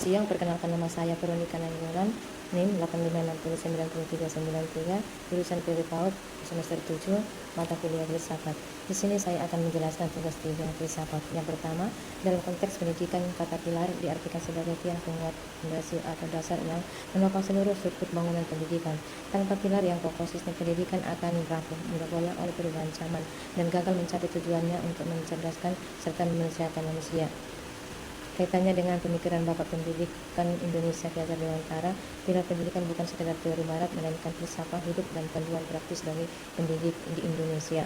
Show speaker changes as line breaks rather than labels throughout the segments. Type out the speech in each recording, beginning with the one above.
siang, perkenalkan nama saya Veronica Nayuran, NIM 85609393, jurusan PB PAUD semester 7, mata kuliah filsafat. Di sini saya akan menjelaskan tugas 3 filsafat. Yang pertama, dalam konteks pendidikan, kata pilar diartikan sebagai tiang penguat fondasi atau dasar yang menopang seluruh struktur bangunan pendidikan. Tanpa pilar yang kokoh, sistem pendidikan akan rapuh, mudah goyah oleh perubahan zaman, dan gagal mencapai tujuannya untuk mencerdaskan serta memanusiakan manusia. Kaitannya dengan pemikiran Bapak Pendidikan Indonesia Ki Hajar Dewantara, pilar pendidikan bukan sekedar teori barat, melainkan filsafat hidup dan panduan praktis bagi pendidik di Indonesia.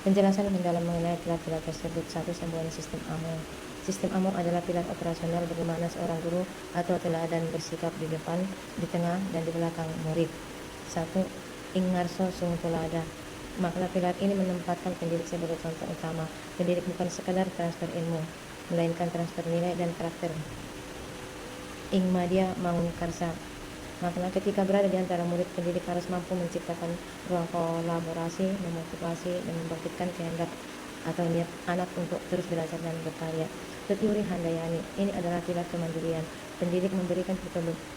Penjelasan mendalam mengenai pilar-pilar tersebut. 1. Semboyan sistem AMO. Sistem AMO adalah pilar operasional bagaimana seorang guru atau teladan bersikap di depan, di tengah, dan di belakang murid. 1. Ingarso sung tulada. Makna pilar ini menempatkan pendidik sebagai contoh utama. Pendidik bukan sekadar transfer ilmu, melainkan transfer nilai dan karakter. Ing Madya Mangun Karsa. Makna ketika berada di antara murid, pendidik harus mampu menciptakan ruang kolaborasi, memotivasi, dan membangkitkan kehendak atau niat anak untuk terus belajar dan berkarya. Tetiuri Handayani. Ini adalah pilar kemandirian. Pendidik memberikan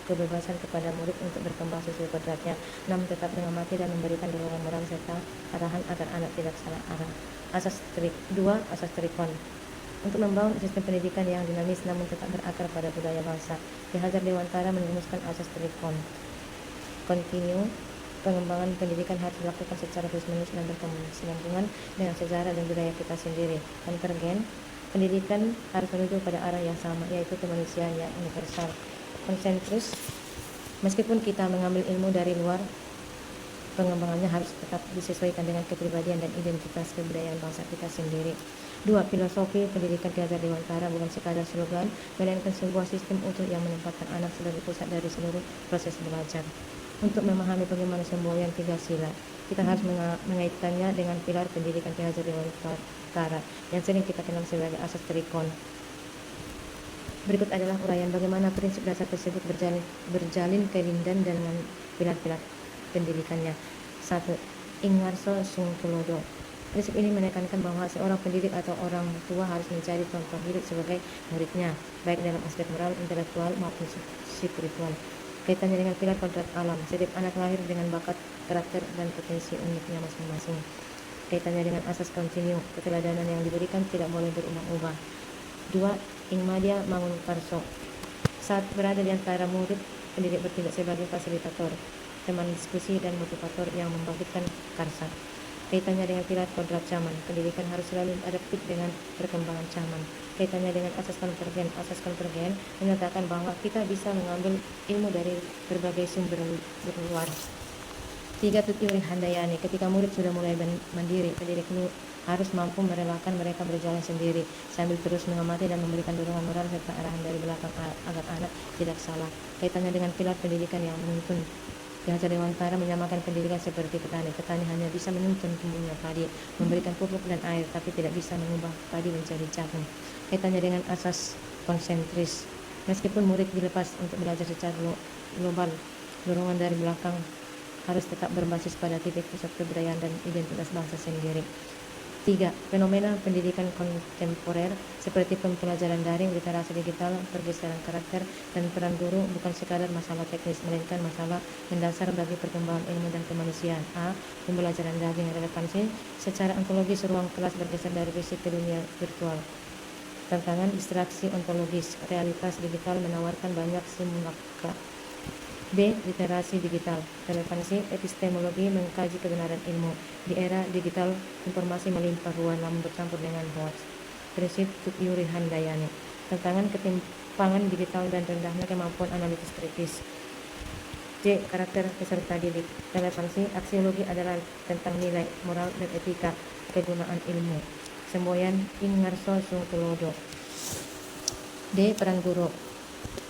kebebasan kepada murid untuk berkembang sesuai kodratnya, namun tetap mengamati dan memberikan dorongan moral serta arahan agar anak tidak salah arah. Asas 2. Asas Trikon. Untuk membangun sistem pendidikan yang dinamis namun tetap berakar pada budaya bangsa, Ki Hajar Dewantara merumuskan asas Trikon. Continue. Pengembangan pendidikan harus dilakukan secara terus-menerus dan berkesinambungan dengan sejarah dan budaya kita sendiri. Konvergen. Pendidikan harus menuju pada arah yang sama, yaitu kemanusiaan yang universal. Konsentrus. Meskipun kita mengambil ilmu dari luar, pengembangannya harus tetap disesuaikan dengan kepribadian dan identitas kebudayaan bangsa kita sendiri. 2. Filosofi pendidikan Ki Hajar Dewantara bukan sekadar slogan, melainkan sebuah sistem utuh yang menempatkan anak sebagai pusat dari seluruh proses belajar. Untuk memahami bagaimana semboyan 3 sila, kita harus mengaitkannya dengan pilar pendidikan Ki Hajar Dewantara yang sering kita kenal sebagai asas Trikon. Berikut adalah uraian bagaimana prinsip dasar tersebut berjalin keirindan dengan pilar-pilar pendidikannya. 1. Ingarso sung tulodo. Prinsip ini menekankan bahwa seorang pendidik atau orang tua harus mencari contoh hidup sebagai muridnya, baik dalam aspek moral, intelektual maupun spiritual. Kaitannya dengan pilar kodrat alam. Setiap anak lahir dengan bakat, karakter, dan potensi uniknya masing-masing. Kaitannya dengan asas kontinu. Keteladanan yang diberikan tidak boleh berubah-ubah. 2. Ing Madya Mangun Karso. Saat berada di antara murid, pendidik bertindak sebagai fasilitator, teman diskusi, dan motivator yang membangkitkan karsa. Kaitannya dengan pilar kodrat zaman. Pendidikan harus selalu adaptif dengan perkembangan zaman. Kaitannya dengan asas konvergen. Asas konvergen menyatakan bahwa kita bisa mengambil ilmu dari berbagai sumber luar. 3. Tutiuri Handayani. Ketika murid sudah mulai mandiri, pendidik harus mampu merelakan mereka berjalan sendiri sambil terus mengamati dan memberikan dorongan moral serta arahan dari belakang agar anak tidak salah. Kaitannya dengan pilar pendidikan yang menuntun. Ki Hajar Dewantara menyamakan pendidikan seperti petani. Petani hanya bisa menuntun tumbuhnya padi, memberikan pupuk dan air, tapi tidak bisa mengubah padi menjadi jagung. Kaitannya dengan asas konsentris. Meskipun murid dilepas untuk belajar secara global, dorongan dari belakang harus tetap berbasis pada titik pusat kebudayaan dan identitas bangsa sendiri. 3. Fenomena pendidikan kontemporer seperti pembelajaran daring, literasi digital, pergeseran karakter, dan peran guru bukan sekadar masalah teknis, melainkan masalah mendasar bagi perkembangan ilmu dan kemanusiaan. A. Pembelajaran daring. Relevansi. Secara ontologis, ruang kelas bergeser dari fisik ke dunia virtual. Tantangan distraksi ontologis. Realitas digital menawarkan banyak simulakra. B. Literasi digital. Relevansi. Epistemologi mengkaji kebenaran ilmu. Di era digital, informasi melimpah ruah namun bercampur dengan hoax. Prinsip Tutiuri Handayani. Tantangan ketimpangan digital dan rendahnya kemampuan analitis kritis. C. Karakter peserta didik. Relevansi. Aksiologi adalah tentang nilai, moral, dan etika kegunaan ilmu. Semboyan Ingarso sung tulodo. D. Peran guru.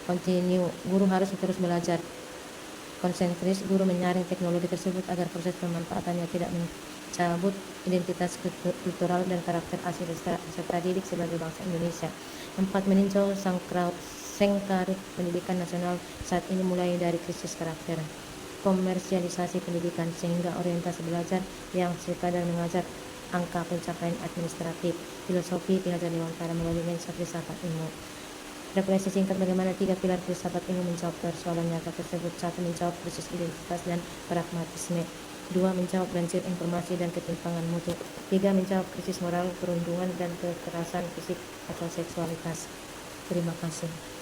Continue. Guru harus terus belajar. Konsentris. Guru menyaring teknologi tersebut agar proses pemanfaatannya tidak mencabut identitas kultural dan karakter asli peserta didik sebagai bangsa Indonesia. 4. Meninjau sengkarut pendidikan nasional saat ini mulai dari krisis karakter, komersialisasi pendidikan, sehingga orientasi belajar yang sekadar mengajar angka pencapaian administratif. Filosofi Ki Hajar Dewantara melalui filsafat ilmu. Refleksi singkat bagaimana 3 pilar filsafat ini menjawab persoalan nyata tersebut. 1. Menjawab krisis identitas dan pragmatisme. 2. Menjawab banjir informasi dan ketimpangan mutu. 3. Menjawab krisis moral, perundungan, dan kekerasan fisik atau seksualitas. Terima kasih.